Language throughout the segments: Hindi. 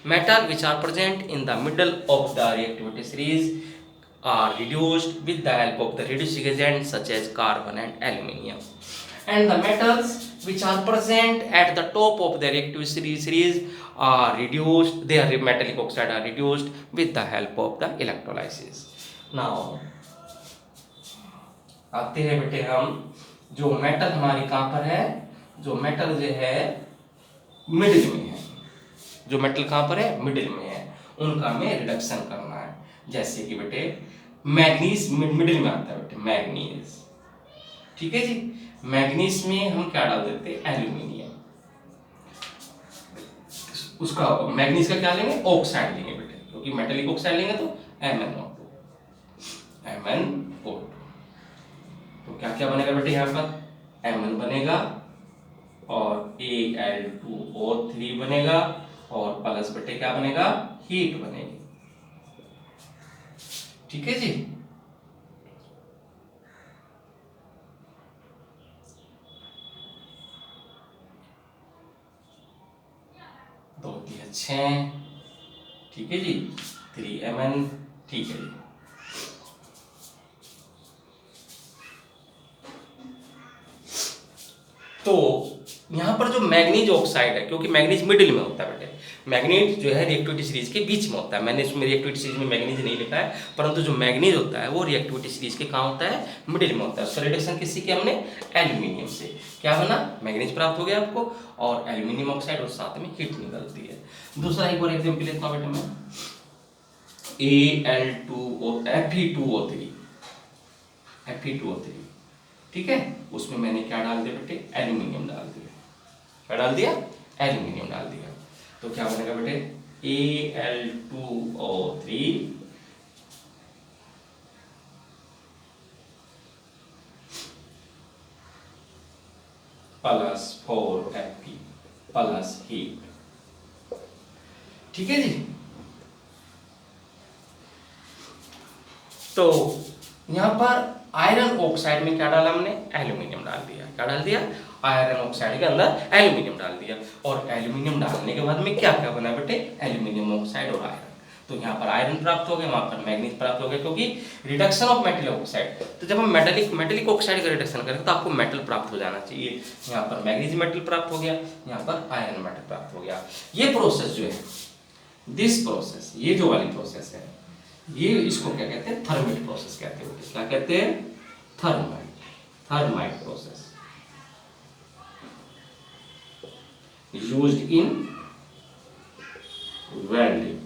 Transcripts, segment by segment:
Metal which are present in the middle of the reactivity series are reduced with the help of the reducing agents such as carbon and aluminium. And the metals which are present at the top of the reactivity series are reduced, their metallic oxide are reduced with the help of the electrolysis. Now आते हैं बेटे हम जो मेटल हमारी कहाँ पर है, जो मेटल जो है मिडिल में है, जो मेटल कहाँ पर है मिडिल में है, उनका हमें रिडक्शन करना है। जैसे कि बेटे मैग्नीज मिडिल में आता है बेटे, मैग्नीज, ठीक है जी। मैग्नीज में हम क्या डाल देते हैं, एल्यूमिनियम, उसका मैग्नीज का क्या लेंगे, ऑक्साइड लेंगे बेटे, क्योंकि मेटेलिक ऑक्साइड लेंगे तो MnO2, MnO2। तो क्या क्या बनेगा बेटे यहाँ पर, Mn बनेगा और Al2O3 बनेगा और प्लस बेटे क्या बनेगा, हीट बनेगी, ठीक है जी। दो तीन अच्छे, ठीक है जी, 3Mn, ठीक है जी। तो यहाँ पर जो मैग्नीज ऑक्साइड है, क्योंकि मैग्नीज मिडिल में होता है बेटे, मैग्नीज जो है रिएक्टिविटी सीरीज के बीच में होता है। मैंने इसमें रिएक्टिविटी सीरीज में मैग्नीज नहीं लिखा है, परंतु जो मैग्नीज होता है वो रिएक्टिविटी सीरीज के कहाँ होता है, मिडिल में होता है। उसका रिडक्शन किससे किया हमने, एल्यूमिनियम से। क्या बना, मैग्नीज प्राप्त हो गया आपको और एल्यूमिनियम ऑक्साइड और साथ में हीट निकलती है। दूसरा एक और एग्जाम्पल लेता हूँ बेटे मैं, Fe2O3, ठीक है, उसमें मैंने क्या डाल दिया बेटे, एल्यूमिनियम डाल दिया। क्या डाल दिया, एल्यूमिनियम डाल दिया। तो क्या बनेगा बेटे, Al2O3 plus 4Fe plus heat, ठीक है जी। तो यहां पर आयरन ऑक्साइड में क्या डाला हमने, एल्यूमिनियम डाल दिया। क्या डाल दिया, आयरन ऑक्साइड के अंदर एल्यूमिनियम डाल दिया। और एल्यूमिनियम डालने के बाद में क्या क्या बना बेटे, एल्यूमिनियम ऑक्साइड और आयरन। तो यहाँ पर आयरन प्राप्त हो गया, वहां पर मैग्नीज प्राप्त हो गया, क्योंकि रिडक्शन ऑफ मेटल ऑक्साइड। तो जब हम मेटेलिक ऑक्साइड का रिडक्शन करेंगे तो आपको मेटल प्राप्त हो जाना चाहिए। यहाँ पर मैग्नीज मेटल प्राप्त हो गया, यहाँ पर आयरन मेटल प्राप्त हो गया। ये प्रोसेस जो है, दिस प्रोसेस, ये जो वाली प्रोसेस है, ये इसको क्या कहते हैं, थर्मिट प्रोसेस कहते हैं। क्या कहते हैं, thermite process used in welding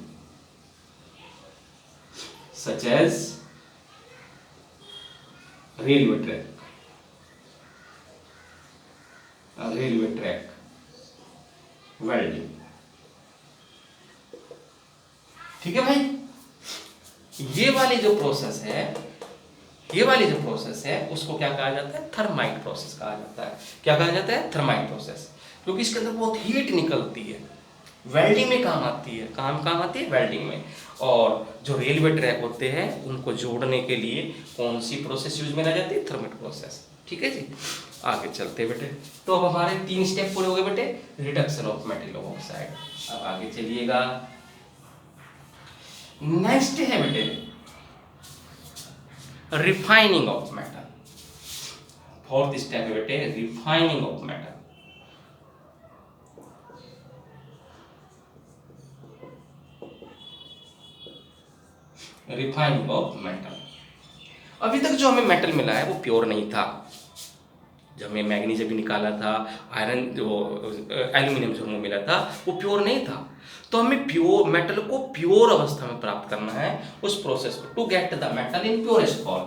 such as railway track welding, ठीक है भाई। ये वाली जो प्रोसेस है, ये वाली जो प्रोसेस है उसको क्या कहा जाता है, थर्माइट प्रोसेस कहा जाता है। क्या कहा जाता है, थर्माइट प्रोसेस, क्योंकि इसके अंदर बहुत हीट निकलती है, वेल्डिंग में काम आती है, काम आती है वेल्डिंग में। और जो रेलवे ट्रैक होते हैं उनको जोड़ने के लिए कौन सी प्रोसेस यूज में ला जाती है, थर्मिट प्रोसेस, ठीक है जी। आगे चलते हैं बेटे, तो अब हमारे 3 स्टेप पूरे हो गए बेटे, रिडक्शन ऑफ मेटल ऑक्साइड। अब आगे चलिएगा, नेक्स्ट है बेटे refining of metal. Fourth step है बेटे, refining of metal. Refining of metal, अभी तक जो हमें मेटल मिला है वो प्योर नहीं था। जब हमें मैग्नीज अभी निकाला था, आयरन जो एल्यूमिनियम जो हमें मिला था वो प्योर नहीं था। तो हमें प्योर मेटल को प्योर अवस्था में प्राप्त करना है, उस प्रोसेस को, to get the metal in purest form.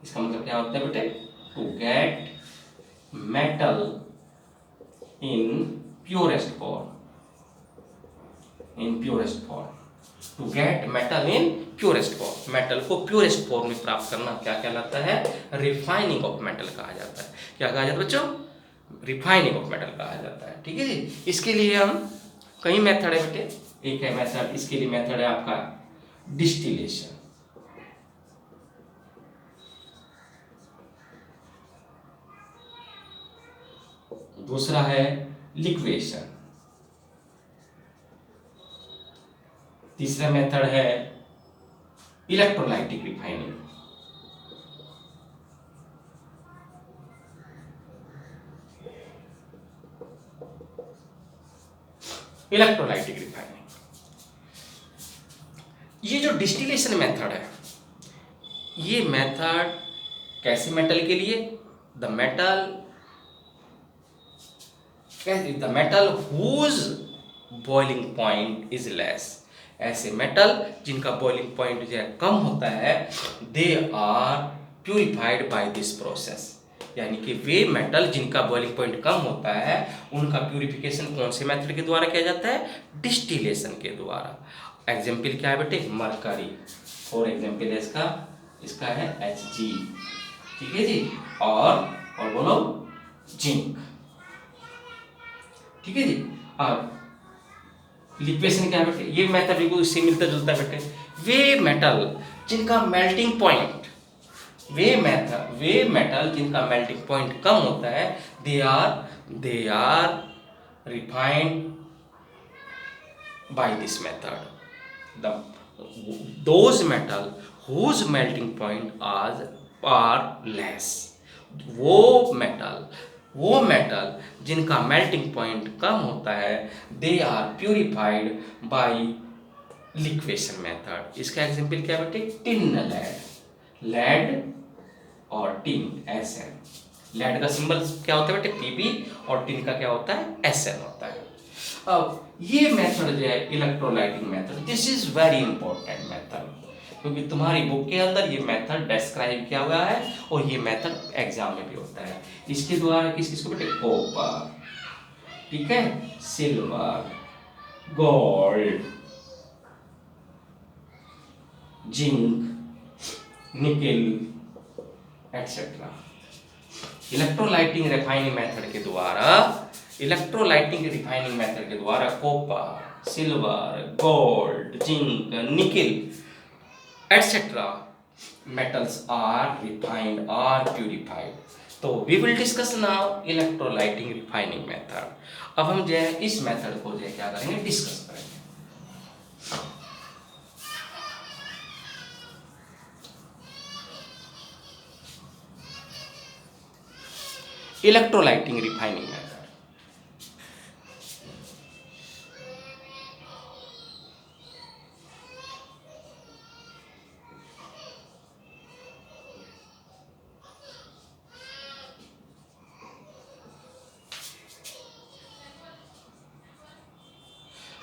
इसका मतलब क्या होता है बेटे, to get metal in purest form, in purest form, to get metal in purest form. Metal को प्योरेस्ट फॉर्म में प्राप्त करना क्या कहलाता है, रिफाइनिंग ऑफ मेटल कहा जाता है। क्या कहा जाता है बच्चों, रिफाइनिंग ऑफ मेटल कहा जाता है, ठीक है जी। इसके लिए हम कई मेथड है बेटे, एक है मेथड, इसके लिए मेथड है आपका डिस्टिलेशन, दूसरा है लिक्वेशन, तीसरा मेथड है इलेक्ट्रोलाइटिक रिफाइनिंग। इलेक्ट्रोलाइटिक रिफाइनिंग, ये जो डिस्टिलेशन मेथड है, ये मेथड कैसे मेटल के लिए, the metal whose boiling point is less, ऐसे मेटल जिनका बॉइलिंग पॉइंट जो है कम होता है, they are purified by this process, यानी कि वे मेटल जिनका बॉइलिंग पॉइंट कम होता है उनका प्यूरिफिकेशन कौन से मेथड के द्वारा किया जाता है, डिस्टिलेशन के द्वारा। एग्जाम्पल क्या है बेटे, मरकरी, फॉर एग्जाम्पल इसका है Hg, ठीक है जी, और बोलो जिंक, ठीक है जी। अब लिक्वेशन क्या है बेटे, ये मेथड बिल्कुल इससे मिलता जुलता है बेटे। वे मेटल जिनका मेल्टिंग पॉइंट, वे मेटल जिनका मेल्टिंग पॉइंट कम होता है, they are refined by this method. Those metal whose melting point are less, वो मेटल जिनका मेल्टिंग पॉइंट कम होता है, they are purified by liquation method. इसका एग्जांपल क्या बेटे, टिन लेड और टिन Sn। लेड का सिंबल क्या होता है बेटे, Pb, और टिन का क्या होता है, Sn होता है। अब ये मेथड जो है electrolytic method, this is very important method, क्योंकि तुम्हारी बुक के अंदर ये मेथड डिस्क्राइब किया हुआ है और ये मेथड एग्जाम में भी होता है। इसके द्वारा किसको बेटे, कॉपर, ठीक है, silver, gold, zinc, nickel etcetera. Electrolytic refining method के द्वारा copper, silver, gold, zinc, nickel etc. metals are refined or purified. तो we will discuss now electrolytic refining method. अब हम जो है इस मेथड को जो है क्या करेंगे, डिस्कस करेंगे। इलेक्ट्रोलाइटिक रिफाइनिंग मेथड,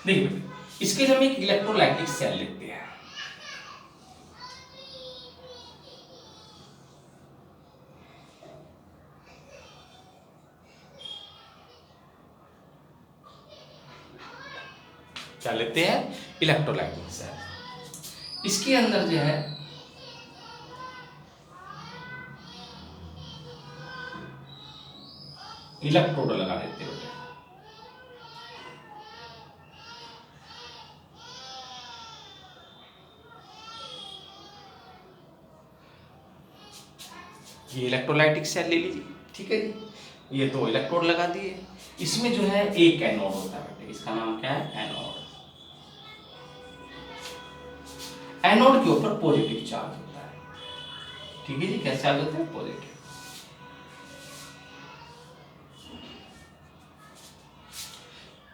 देखिए इसके लिए हम एक इलेक्ट्रोलाइटिक सेल लेते हैं। क्या लेते हैं, इलेक्ट्रोलाइटिक सेल। इसके अंदर जो है इलेक्ट्रोड लगा देते हैं। ये इलेक्ट्रोलाइटिक सेल ले लीजिए, ठीक है जी। ये दो इलेक्ट्रोड लगा दिए, इसमें जो है एक एनोड होता है, इसका नाम क्या है, एनोड। एनोड के ऊपर पॉजिटिव चार्ज होता है, ठीक है जी। कैसे चार्ज होता है, पॉजिटिव।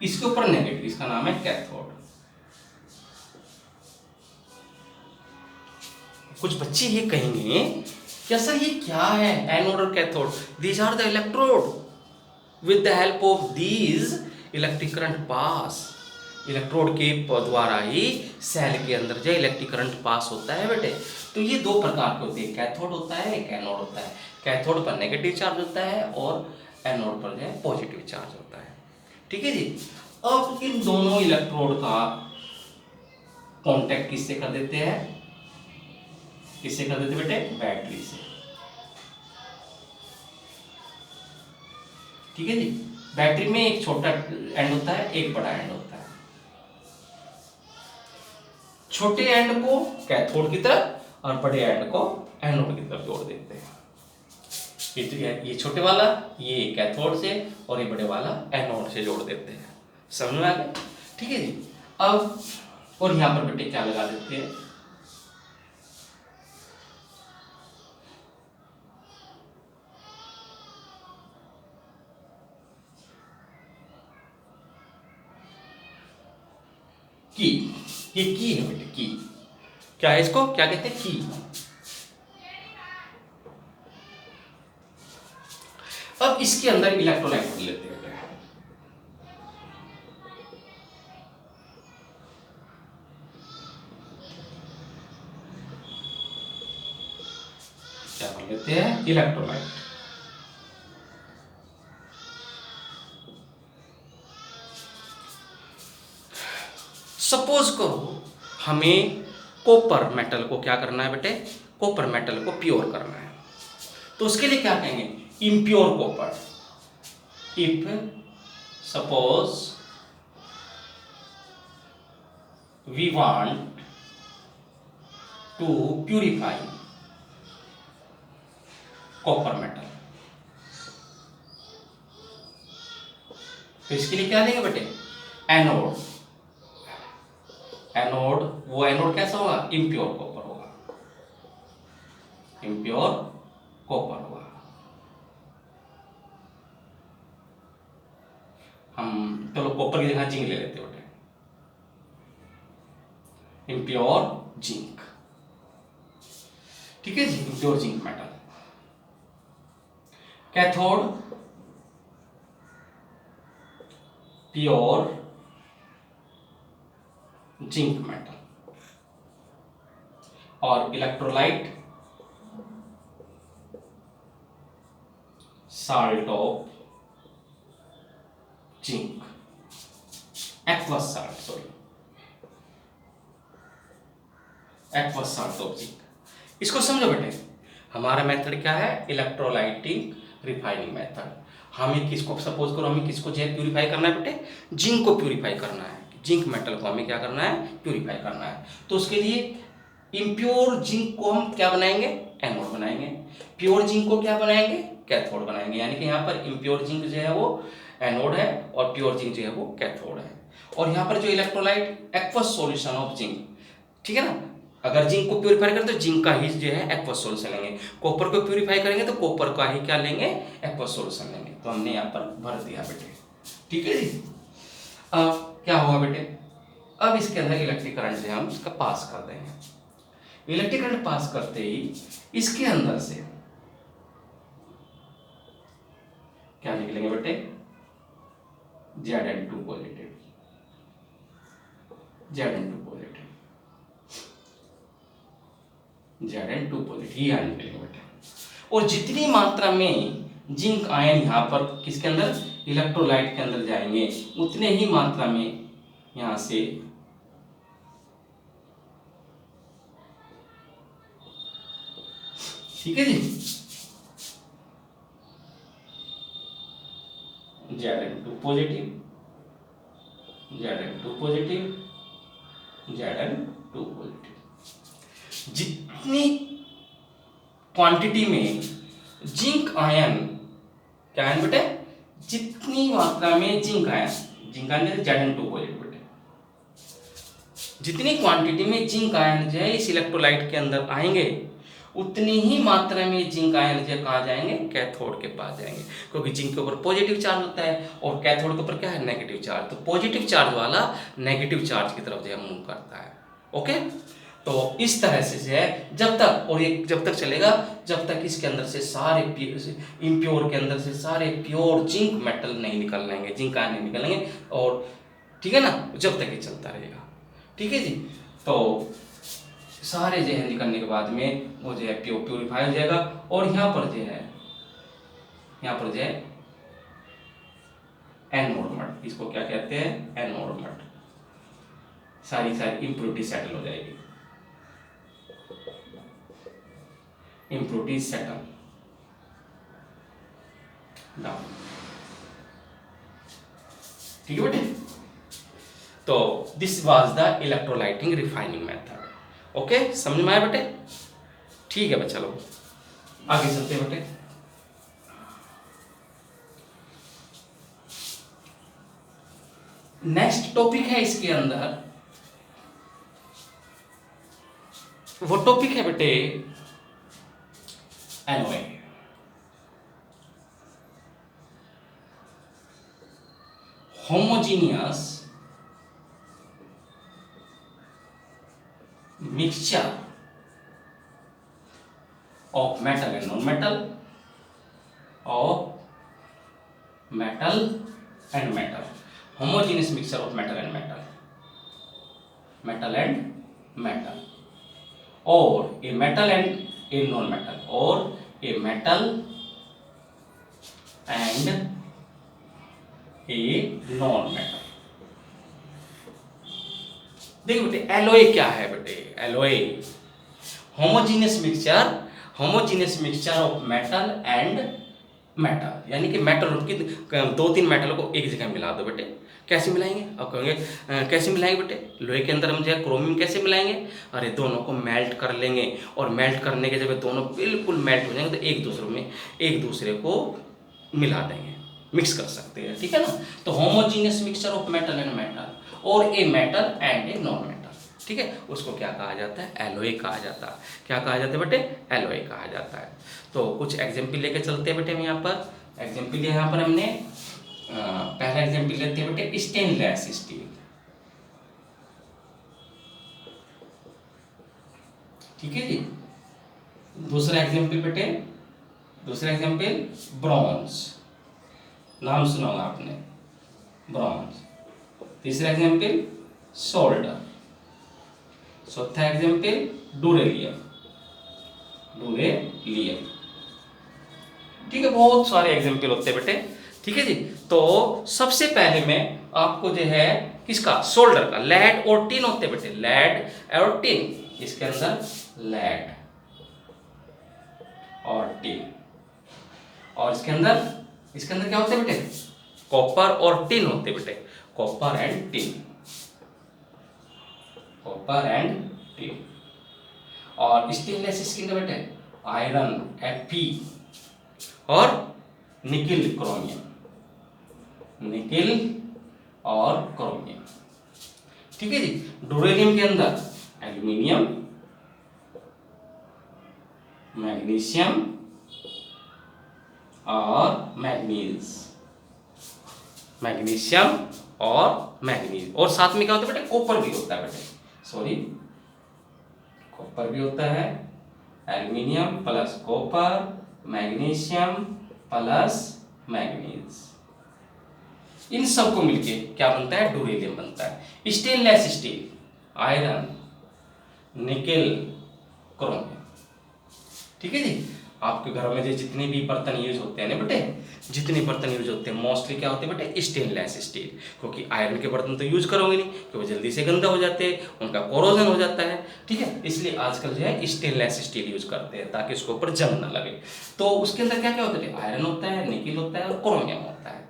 इसके ऊपर नेगेटिव, इसका नाम है कैथोड। कुछ बच्चे ये कहेंगे कि सर ये क्या है, एनोड और cathode, these are the electrode with the help of these electric current pass. Electrode के द्वारा ही सेल के अंदर जो इलेक्ट्रिक करंट पास होता है बेटे। तो ये दो प्रकार के होते हैं, कैथोड होता है, एक एनोड होता है। कैथोड पर नेगेटिव चार्ज होता है और एनोड पर जो है पॉजिटिव चार्ज होता है, ठीक है जी। अब इन दोनों इलेक्ट्रोड का कांटेक्ट किससे कर देते हैं, किससे कर देते बेटे, बैटरी से, ठीक है जी। बैटरी में एक छोटा एंड होता है, एक बड़ा एंड होता है। छोटे एंड को कैथोड की तरफ और बड़े एंड को एनोड की तरफ जोड़ देते हैं। ये छोटे वाला ये कैथोड से और ये बड़े वाला एनोड से जोड़ देते हैं। समझ में आ गया, ठीक है जी। अब और यहां पर बेटे क्या लगा देते हैं, की। ये की है बेटे, की। क्या है इसको क्या कहते हैं, की। अब इसके अंदर इलेक्ट्रोलाइट भर लेते हैं बेटे। क्या भर लेते हैं, इलेक्ट्रोलाइट। सपोज करो हमें कॉपर मेटल को क्या करना है बेटे, कॉपर मेटल को प्योर करना है, तो उसके लिए क्या कहेंगे, impure copper. If suppose we want to purify copper metal, तो इसके लिए क्या लेंगे बेटे, एनोड। एनोड, वो एनोड कैसा होगा, इम्प्योर कॉपर होगा, इम्प्योर कॉपर होगा। हम चलो कॉपर की जगह जिंक ले लेते हैं बेटे, इम्प्योर जिंक। ठीक है जी, impure zinc metal. Cathode pure zinc metal, और electrolyte salt of zinc, aqueous salt, sorry aqueous salt of zinc. इसको समझो बेटे, हमारा मेथड क्या है, इलेक्ट्रोलाइटिक रिफाइनिंग मेथड। हमें किसको, सपोज करो हमें किसको जो है प्यूरिफाई करना है बेटे, जिंक को प्यूरिफाई करना है, जिंक मेटल को हमें क्या करना है, प्यूरिफाई करना है। तो उसके लिए इम्प्योर जिंक को हम क्या बनाएंगे, एनोड बनाएंगे, प्योर जिंक को क्या बनाएंगे, कैथोड बनाएंगे। यानी कि यहाँ पर इम्प्योर जिंक जो है वो एनोड है और प्योर जिंक जो है वो कैथोड है। और यहाँ पर जो electrolyte aqueous solution of zinc, ठीक है ना, अगर जिंक को प्यूरिफाई करें तो जिंक का ही जो है एक्वस सॉल्यूशन लेंगे, कॉपर को प्यूरिफाई करेंगे तो कॉपर का ही क्या लेंगे, एक्वस सॉल्यूशन लेंगे। तो हमने यहाँ पर भर दिया बेटे, ठीक है जी। अब क्या होगा बेटे, अब इसके अंदर इलेक्ट्रिक करंट से हम इसका पास कर देंगे। इलेक्ट्रिक करंट पास करते ही इसके अंदर से क्या निकलेंगे बेटे, Zn2 positive, Zn2 positive, Zn2 positive, ये आयन निकलेंगे बेटे। और जितनी मात्रा में जिंक आयन यहाँ पर किसके अंदर, इलेक्ट्रोलाइट के अंदर जाएंगे, उतने ही मात्रा में यहाँ से ठीक है जी, Zn2 positive, Zn2 positive, Zn2 positive. जितनी क्वांटिटी में जिंक आयन, क्या आयन बेटे, जितनी मात्रा में zinc ion, zinc ion Zn2 positive बेटे, जितनी क्वांटिटी में जिंक आयन जो है इस इलेक्ट्रोलाइट के अंदर आएंगे, उतनी ही मात्रा में जिंक आयन जो कहाँ जाएंगे, कैथोड के पास जाएंगे, क्योंकि जिंक के ऊपर पॉजिटिव चार्ज होता है और कैथोड के ऊपर क्या है, नेगेटिव चार्ज। तो पॉजिटिव चार्ज वाला नेगेटिव चार्ज की तरफ जो है मूव करता है। ओके, तो इस तरह से जो है जब तक, और ये जब तक चलेगा जब तक इसके अंदर से सारे इम्प्योर के अंदर से सारे प्योर जिंक मेटल नहीं निकल लेंगे, जिंक आयन नहीं निकलेंगे, और ठीक है ना, जब तक ये चलता रहेगा। ठीक है जी, तो सारे जो है निकलने के बाद में वो जो है प्यूरिफाई हो जाएगा। और यहाँ पर जो है, यहाँ पर जो है एनोड मट, इसको क्या कहते हैं, एनोड मट, सारी सारी इम्प्योरिटी सेटल हो जाएगी, इम्प्योरिटी सेटल डाउन। ठीक है बेटे, तो this was the electrolyting refining method. Okay, समझ में आया बेटे, ठीक है बच्चा, चलो आगे चलते हैं बेटे। नेक्स्ट टॉपिक है इसके अंदर वो टॉपिक है बेटे LOA. Homogeneous mixture of metal and non-metal, of metal and metal, homogeneous mixture of metal and metal, metal and metal, or a metal and a non-metal, or a metal and a non-metal। देखो बेटे एलोए क्या है बेटे, alloy homogeneous mixture of metal and metal, यानी कि मेटल की दो तीन मेटल को एक जगह मिला दो बेटे। कैसे मिलाएंगे? अब कहेंगे कैसे मिलाएंगे बेटे, लोहे के अंदर हम जो है क्रोमियम कैसे मिलाएंगे? अरे दोनों को मेल्ट कर लेंगे, और मेल्ट करने के जब दोनों बिल्कुल मेल्ट हो जाएंगे तो एक दूसरे को मिला देंगे, मिक्स कर सकते हैं, ठीक है ना। तो homogeneous mixture of metal and metal, और a metal and a non metal, ठीक है, उसको क्या कहा जाता है? एलोए कहा जाता है। क्या कहा जाता है बेटे? एलोए कहा जाता है। तो कुछ एग्जाम्पल लेके चलते हैं बेटे हम यहाँ पर। एग्जाम्पल यहाँ पर हमने पहला एग्जाम्पल लेते हैं बेटे स्टेनलेस स्टील, ठीक है जी। दूसरा एग्जाम्पल बेटे, दूसरा एग्जाम्पल ब्रॉन्ज, नाम सुना होगा आपने, ब्रॉन्ज। तीसरा एग्जाम्पल सोल्डर। चौथा एग्जाम्पल डुरेलियम, ठीक है। बहुत सारे एग्जाम्पल होते हैं बेटे, ठीक है जी। तो सबसे पहले मैं आपको जो है किसका, सोल्डर का, लेड और टिन होते हैं बेटे, लेड और टिन। इसके अंदर लेड और टिन, और इसके अंदर क्या होते हैं बेटे? कॉपर और टिन होते हैं बेटे, copper and tin, copper and tin. और स्टेनलेस स्टील का बेटे आयरन Fe और निकिल क्रोमियम, निकिल और क्रोमियम, ठीक है जी। डुरेलियम के अंदर एल्यूमिनियम, मैग्नीशियम और मैग्नीज, मैग्नीशियम और मैग्नीज, और साथ में क्या होता है बेटे? कॉपर भी होता है बेटे, सॉरी, कॉपर भी होता है, aluminium plus copper, magnesium plus manganese, इन सबको मिलके क्या बनता है? डुरेलियम बनता है। Stainless steel iron, nickel, chromium, ठीक है जी। आपके घर में जो जितने भी बर्तन यूज होते हैं ना बेटे, जितने बर्तन यूज होते हैं मोस्टली क्या होते हैं बेटे? स्टेनलेस स्टील, क्योंकि आयरन के बर्तन तो यूज करोगे नहीं, क्योंकि वो जल्दी से गंदा हो जाते हैं, उनका कोरोजन हो जाता है, ठीक है। इसलिए आजकल जो है स्टेनलेस स्टील यूज करते हैं ताकि उसके ऊपर जंग ना लगे। तो उसके अंदर क्या क्या होता है? आयरन होता है, निकिल होता है और क्रोमियम होता है।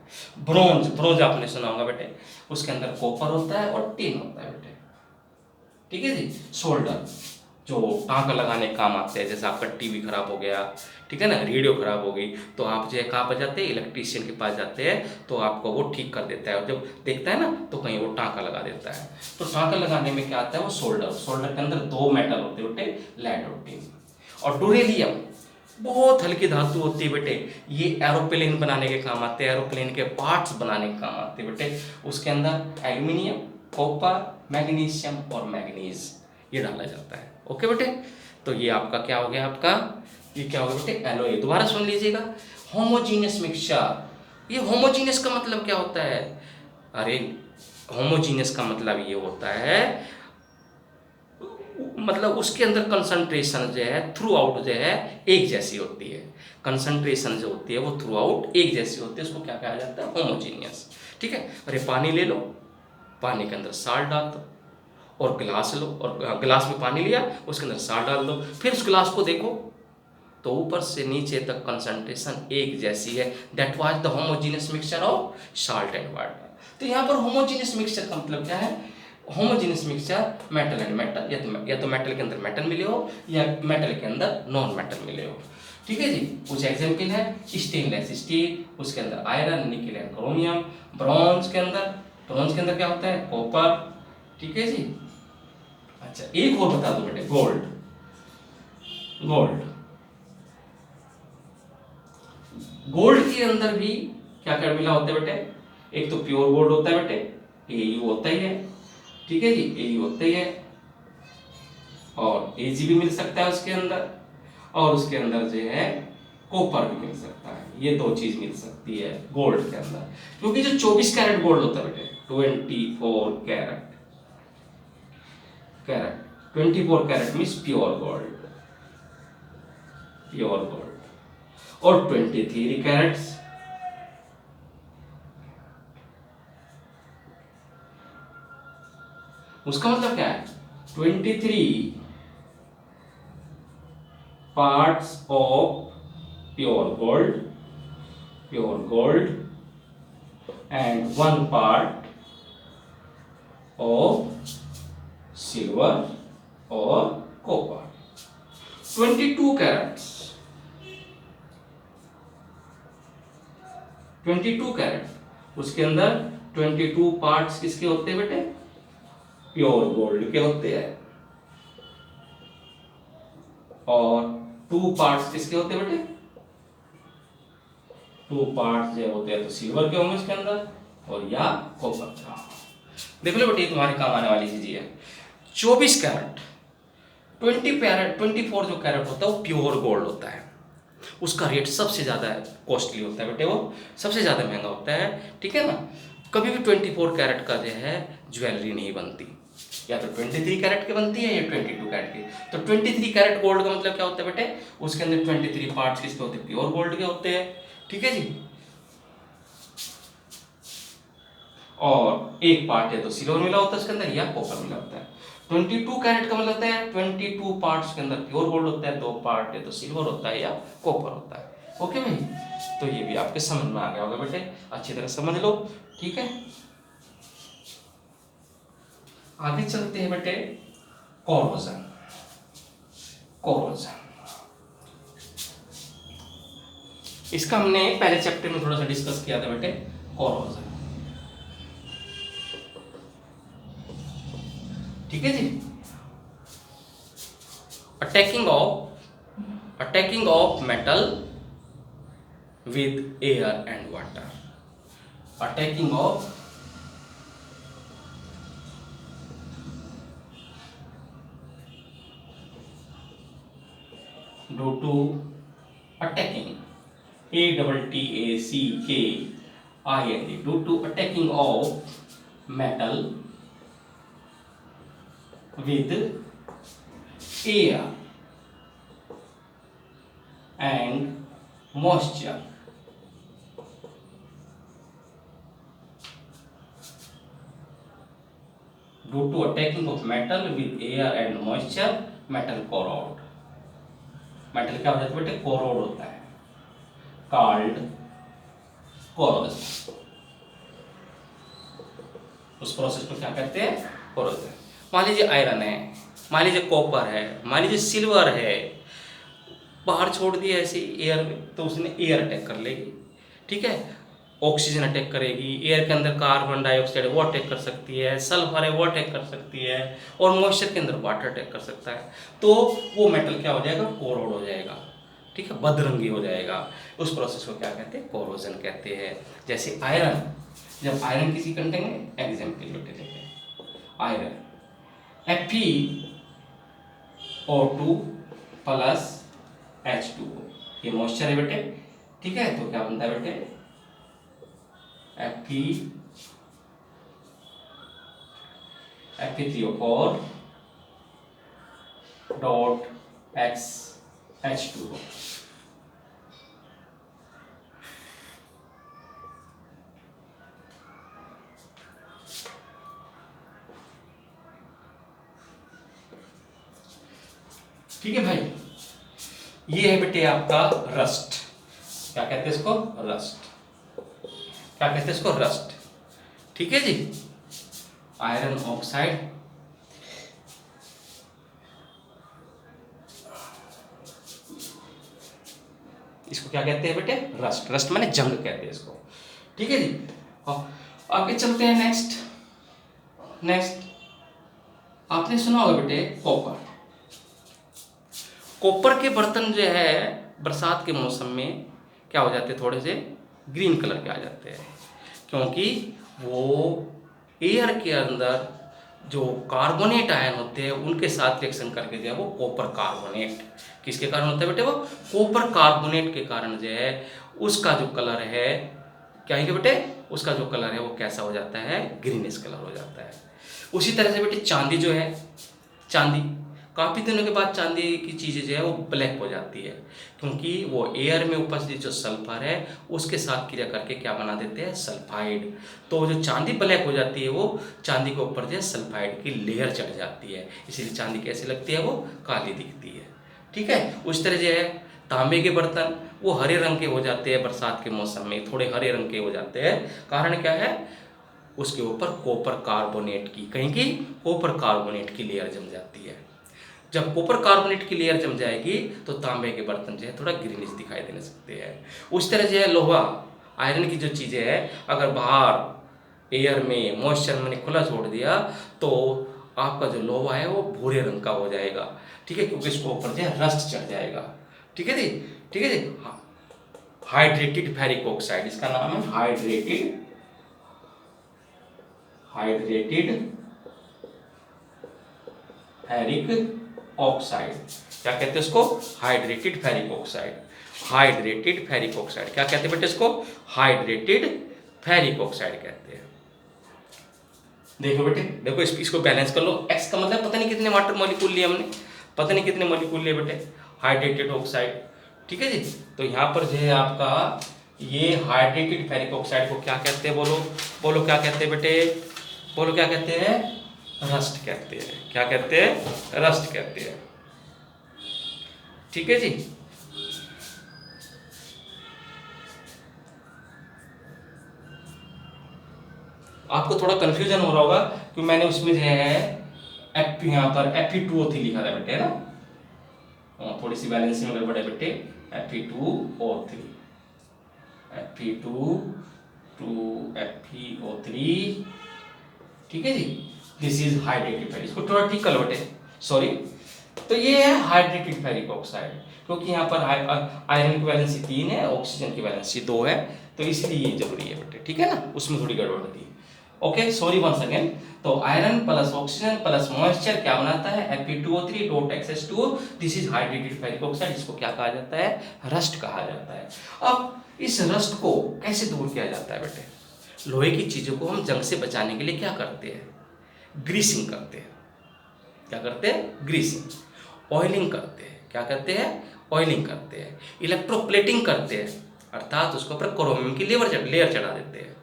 ब्रोंज आपने सुना होगा बेटे, उसके अंदर कॉपर होता है और टिन होता है बेटे, ठीक है जी। सोल्डर जो टाँका लगाने के काम आते हैं, जैसे आपका टीवी खराब हो गया, ठीक है ना, रेडियो खराब हो गई, तो आप जो है कहाँ पर जाते हैं? इलेक्ट्रीशियन के पास जाते हैं, तो आपको वो ठीक कर देता है, और जब देखता है ना तो कहीं वो टाँका लगा देता है। तो टाँका लगाने में क्या आता है? वो सोल्डर के अंदर दो मेटल होते हैं बेटे, लेड और टिन। और डुरेलियम बहुत हल्की धातु होती है बेटे, ये एरोप्लेन बनाने के काम आते हैं, एरोप्लेन के पार्ट्स बनाने के काम आते हैं बेटे। उसके अंदर एल्यूमिनियम, कॉपर, मैग्नीशियम और मैग्नीज ये डाला जाता है, ओके बेटे। तो ये आपका क्या हो गया? आपका ये क्या होगा बेटे? एलोए। दोबारा सुन लीजिएगा, होमोजीनियस मिक्सचर। ये होमोजीनियस का मतलब क्या होता है? अरे होमोजीनियस का मतलब ये होता है, मतलब उसके अंदर कंसंट्रेशन जो है थ्रू आउट जो है एक जैसी होती है, कंसंट्रेशन जो होती है वो थ्रू आउट एक जैसी होती है, उसको क्या कहा जाता है? होमोजीनियस, ठीक है। अरे पानी ले लो, पानी के अंदर साल्ट डाल दो, और गिलास लो, और गिलास में पानी लिया, उसके अंदर साल्ट डाल दो, फिर उस गिलास को देखो तो ऊपर से नीचे तक कंसंट्रेशन एक जैसी है। That was the homogeneous mixture of salt and water. तो यहाँ पर होमोजीनियस मिक्सचर का मतलब क्या है? Homogeneous mixture metal and metal, या तो मेटल के अंदर मेटल मिले हो या मेटल के अंदर नॉन मेटल मिले हो, ठीक है जी। कुछ एग्जाम्पल है, स्टेनलेस स्टील, उसके अंदर iron, nickel and chromium. Bronze के अंदर क्या होता है? कॉपर, ठीक है जी। अच्छा एक और बता दो बेटे, गोल्ड। गोल्ड। गोल्ड के अंदर भी क्या क्या मिला होता है बेटे, एक तो प्योर गोल्ड होता है बेटे, एयू होता ही है, ठीक है जी, एयू होता ही है, और एजी भी मिल सकता है उसके अंदर, और उसके अंदर जो है कॉपर भी मिल सकता है। ये दो चीज मिल सकती है गोल्ड के अंदर, क्योंकि जो 24 कैरेट गोल्ड होता है बेटे, 24 carat, carat 24 carat means pure gold, pure gold, और 23 कैरेट्स उसका मतलब क्या है, 23 parts of pure gold, pure gold, and 1 part of silver और कॉपर। 22 कैरेट्स, 22 कैरेट, उसके अंदर 22 पार्ट्स किसके होते हैं बेटे, प्योर गोल्ड के होते हैं, और 2 पार्ट्स किसके होते हैं बेटे, 2 पार्ट्स जो होते हैं तो सिल्वर के होंगे उसके अंदर, और या कॉपर का। देख लो बेटे तुम्हारे काम आने वाली चीज है। 24 कैरेट, 20 कैरेट, 24 जो कैरेट होता है वो प्योर गोल्ड होता है, उसका रेट सबसे ज़्यादा कॉस्टली होता है बेटे, वो सबसे ज़्यादा महंगा होता है, ठीक है ना। कभी भी 24 कैरेट का जो है ज्वेलरी नहीं बनती, या तो 23 कैरेट की बनती है या 22 कैरेट की। तो 23 कैरेट गोल्ड का मतलब क्या होता है बेटे, उसके अंदर 23 पार्ट्स किसके होते हैं, प्योर गोल्ड के होते हैं, ठीक है जी, और एक पार्ट है तो सिल्वर मिला होता है उसके अंदर या कॉपर मिला होता है। 22 कैरेट का मतलब होता है 22 पार्ट्स के अंदर प्योर गोल्ड होता है, 2 पार्ट है तो सिल्वर होता है या कॉपर होता है। ओके भाई, तो ये भी आपके समझ में आ गया होगा बेटे, अच्छी तरह समझ लो, ठीक है। आगे चलते हैं बेटे, कोरोजन। कोरोजन इसका हमने पहले चैप्टर में थोड़ा सा डिस्कस किया था बेटे, कोरोजन, ठीक है जी। Attacking of metal with air and water, attacking of due to attacking, ATTACKING, due to attacking of metal with air and moisture, due to attacking of metal with air and moisture, metal corrode, metal क्या हो जाता है बेटे, कोरोड होता है, कॉल्ड कोरोजन। उस प्रोसेस को क्या कहते हैं, कोरोजन। मान लीजिए आयरन है, मान लीजिए कॉपर है, मान लीजिए सिल्वर है, बाहर छोड़ दिया ऐसे एयर में तो उसने एयर अटैक कर लेगी, ठीक है, ऑक्सीजन अटैक करेगी, एयर के अंदर कार्बन डाइऑक्साइड वो अटैक कर सकती है, सल्फर है वो अटैक कर सकती है, और मॉइस्चर के अंदर वाटर अटैक कर सकता है, तो वो मेटल क्या हो जाएगा, कोरोड हो जाएगा, ठीक है, बदरंगी हो जाएगा। उस प्रोसेस को क्या कहते हैं, कोरोजन कहते हैं। जैसे आयरन, जब आयरन किसी कंटेंट में, एग्जाम्पल लेते हैं, आयरन FeO2 प्लस H2O, ये मॉइस्चर है बेटे, ठीक है, तो क्या बनता है बेटे, Fe3O4 डॉट H2O। ठीक है भाई, ये है बेटे आपका रस्ट, क्या कहते हैं इसको, रस्ट, क्या कहते हैं इसको, रस्ट, ठीक है जी। आयरन ऑक्साइड, इसको क्या कहते हैं बेटे, रस्ट, रस्ट माने जंग कहते हैं इसको, ठीक है जी। आगे चलते हैं नेक्स्ट। नेक्स्ट आपने सुना होगा बेटे कॉपर। कॉपर के बर्तन जो है बरसात के मौसम में क्या हो जाते हैं, थोड़े से ग्रीन कलर के आ जाते हैं, क्योंकि वो एयर के अंदर जो कार्बोनेट आयन होते हैं उनके साथ रिएक्शन करके जो है वो कॉपर कार्बोनेट, किसके कारण होता है बेटे, वो कॉपर कार्बोनेट के कारण जो है उसका जो कलर है, क्या है बेटे, उसका जो कलर है वो कैसा हो जाता है, ग्रीनिश कलर हो जाता है। उसी तरह से बेटे चांदी जो है, चांदी काफ़ी दिनों के बाद चांदी की चीज़ें जो है वो ब्लैक हो जाती है, क्योंकि वो एयर में उपस्थित जो सल्फर है उसके साथ क्रिया करके क्या बना देते हैं, सल्फाइड। तो जो चांदी ब्लैक हो जाती है वो चांदी के ऊपर जो है सल्फाइड की लेयर चढ़ जाती है, इसीलिए चांदी कैसी लगती है, वो काली दिखती है। ठीक है। उस तरह जो है तांबे के बर्तन वो हरे रंग के हो जाते हैं, बरसात के मौसम में थोड़े हरे रंग के हो जाते हैं। कारण क्या है, उसके ऊपर कॉपर कार्बोनेट की, कहीं की कॉपर कार्बोनेट की लेयर जम जाती है। जब कॉपर कार्बोनेट की लेयर जम जाएगी तो तांबे के बर्तन जो है थोड़ा ग्रीनिश दिखाई देने सकते हैं। उस तरह जो है लोहा, आयरन की जो चीज़ें हैं, अगर बाहर एयर में मॉइस्चर मैंने खुला छोड़ दिया तो आपका जो लोहा है वो भूरे रंग का हो जाएगा। ठीक है, क्योंकि इसके ऊपर जो है रस्ट चढ़ जाएगा। ठीक है जी, ठीक है जी। हाइड्रेटेड फेरिक ऑक्साइड, इसका नाम है हाइड्रेटेड फेरिक ऑक्साइड। क्या कहते हैं इसको, hydrated ferric oxide. Hydrated ferric oxide क्या कहते हैं बेटे, इसको हाइड्रेटेड फेरिक ऑक्साइड कहते हैं। देखो बेटे, देखो इसको बैलेंस कर लो। एक्स का मतलब पता नहीं कितने वाटर मॉलिक्यूल लिए हमने, पता नहीं कितने मॉलिक्यूल लिए बेटे, हाइड्रेटेड ऑक्साइड। ठीक है जी। तो यहाँ पर जो है आपका ये हाइड्रेटेड फेरिक ऑक्साइड को क्या कहते हैं, बोलो बोलो क्या कहते हैं बेटे, बोलो क्या कहते हैं, रस्ट कहते हैं। क्या कहते हैं, रस्ट कहते हैं। ठीक है जी। आपको थोड़ा कंफ्यूजन हो रहा होगा कि मैंने उसमें जो है एफ यहाँ पर Fe2O3 लिखा था बेटे, है ना, थोड़ी सी बैलेंसिंग में गड़बड़ है बेटे। Fe2O3, Fe2O3, ठीक है जी। दिस इज हाइड्रेटेड फेरिक, इसको थोड़ा ठीक कर लो बेटे, सॉरी। तो ये है हाइड्रेटेड फेरिक ऑक्साइड, क्योंकि यहाँ पर आयरन की वैलेंसी 3 है, ऑक्सीजन की वैलेंसी 2 है, तो इसलिए ये जरूरी है बेटे। ठीक है ना, उसमें थोड़ी गड़बड़ होती है। Okay, sorry once again. तो iron plus oxygen plus moisture क्या बनाता है, Fe2O3 dot XH2O। This is hydrated ferric oxide, इसको क्या कहा जाता है, रस्ट कहा जाता है। अब इस रस्ट को कैसे दूर किया जाता है बेटे, लोहे की चीजों को हम जंग से बचाने के लिए क्या करते हैं, ग्रीसिंग करते हैं। क्या करते हैं, ग्रीसिंग। ऑयलिंग करते हैं, क्या करते हैं, ऑयलिंग करते हैं। इलेक्ट्रोप्लेटिंग करते हैं, अर्थात उसके ऊपर क्रोमियम की लेयर चढ़ा देते हैं।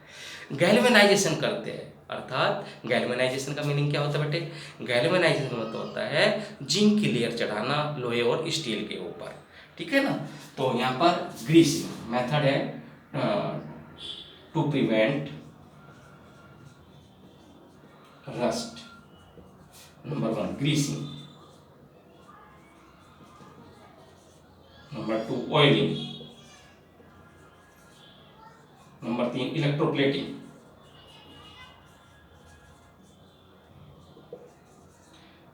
गैल्वेनाइजेशन करते हैं, अर्थात गैल्वेनाइजेशन का मीनिंग क्या होता है बेटे, गैल्वेनाइजेशन मतलब होता है जिंक की लेयर चढ़ाना लोहे और स्टील के ऊपर। ठीक है ना। तो यहाँ पर ग्रीसिंग मेथड है to prevent rust. Number 1 greasing, number 2 oiling, number 3 electroplating,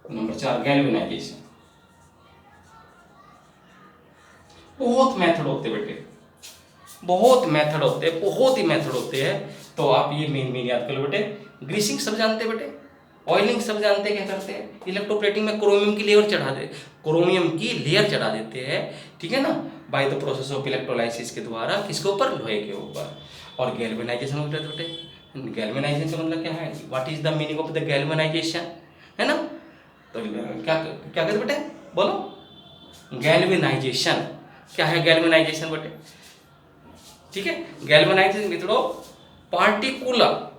number 4 galvanization. बहुत मेथड होते बेटे, बहुत मेथड होते हैं, बहुत ही मेथड होते हैं। तो आप ये मेन याद कर लो बेटे। ग्रीसिंग सब जानते हैं बेटे, ऑयलिंग सब जानते हैं, क्या करते हैं, इलेक्ट्रोप्लेटिंग में क्रोमियम की लेयर चढ़ा दे, क्रोमियम की लेयर चढ़ा देते हैं। ठीक है ना, by the process of electrolysis के द्वारा, किसके ऊपर, लोहे के ऊपर। और गैल्वेनाइजेशन होता है बेटे, गैल्वेनाइजेशन मतलब क्या है, what is the meaning of the galvanisation, है ना। तो क्या क्या कहते बेटे, बोलो, गैल्वेनाइजेशन क्या है, गैल्वेनाइजेशन बेटे। ठीक है, गैल्वेनाइजेशन मेथड ऑफ पार्टिकुलर,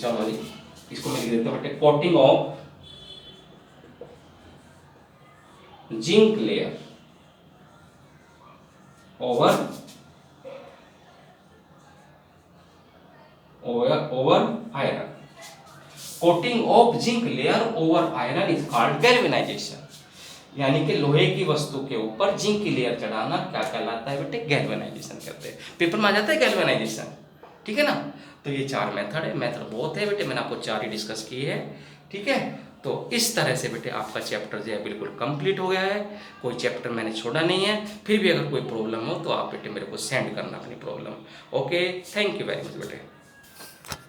चलो जी इसको मैं लिख देता हूं बेटे, coating of zinc layer over iron. Coating of zinc layer over iron is called galvanisation. यानी कि लोहे की वस्तु के ऊपर जिंक की लेयर चढ़ाना क्या कहलाता है बेटे, गैल्वेनाइजेशन कहते हैं। पेपर में आ जाता है गैल्वेनाइजेशन। ठीक है ना। तो ये 4 मेथड है, मेथड बहुत है बेटे, मैंने आपको 4 ही डिस्कस किए हैं, ठीक है। तो इस तरह से बेटे आपका चैप्टर जो है बिल्कुल कंप्लीट हो गया है, कोई चैप्टर मैंने छोड़ा नहीं है। फिर भी अगर कोई प्रॉब्लम हो तो आप बेटे मेरे को सेंड करना अपनी problem. Okay, thank you very much बेटे।